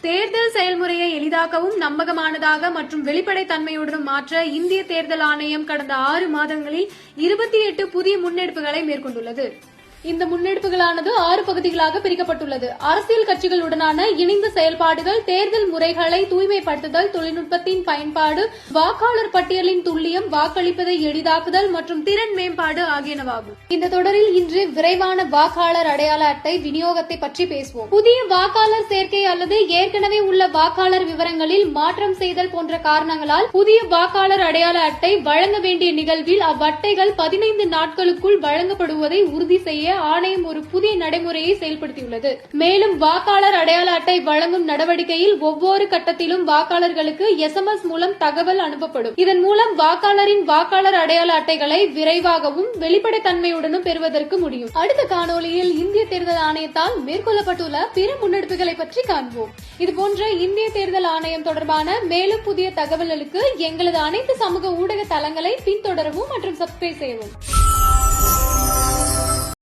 தேர்தல் செயல்முறையை எளிதாக்கவும் நம்பகமானதாக மற்றும் வெளிப்படைத்தன்மையுடன் மாற்ற இந்திய தேர்தல் ஆணையம் கடந்த 6 மாதங்களில் 28 புதிய முன்னெடுப்புகளை மேற்கொண்டுள்ளது. இந்த முன்னெடுப்புகளானது 6 பகுதிகளாக பிரிக்கப்பட்டுள்ளது. அரசியல் கட்சிகளுடனான இணைந்த செயல்பாடுகள், தேர்தல் முறைகளை தூய்மைப்படுத்துதல், தொழில்நுட்பத்தின் பயன்பாடு, வாக்காளர் பட்டியலின் துல்லியம், வாக்களிப்பதை எளிதாக்குதல் மற்றும் திறன் மேம்பாடு ஆகியனவாகும். இந்த தொடரில் இன்று விரைவான வாக்காளர் அடையாள அட்டை விநியோகத்தை பற்றி பேசுவோம். புதிய வாக்காளர் சேர்க்கை அல்லது ஏற்கனவே உள்ள வாக்காளர் விவரங்களில் மாற்றம் செய்தல் போன்ற காரணங்களால் புதிய வாக்காளர் அடையாள அட்டை வழங்க வேண்டிய நிகழ்வில் அவ்வட்டைகள் 15 நாட்களுக்குள் வழங்கப்படுவதை உறுதி செய்ய ஆணையம் ஒரு புதிய நடைமுறையை செயல்படுத்தியுள்ளது. மேலும் வாக்காளர் அடையாள அட்டை வழங்கும் நடவடிக்கையில் ஒவ்வொரு கட்டத்திலும் வாக்காளர்களுக்கு SMS மூலம் தகவல் அனுப்பப்படும். இதன் மூலம் வாக்காளரின் வாக்காளர் அடையாள அட்டைகளை விரைவாகவும் வெளிப்படைத்தன்மையுடனும் பெறுவதற்கு முடியும். அடுத்த காணொலியில் இந்திய தேர்தல் ஆணையத்தால் மேற்கொள்ளப்பட்டுள்ள பிற முன்னெடுப்புகளை பற்றி காண்போம். இதுபோன்ற இந்திய தேர்தல் ஆணையம் தொடர்பான மேலும் புதிய தகவல்களுக்கு எங்களது அனைத்து சமூக ஊடக தளங்களை பின்தொடரவும் மற்றும் சப்ஸ்கிரைப் செய்யவும்.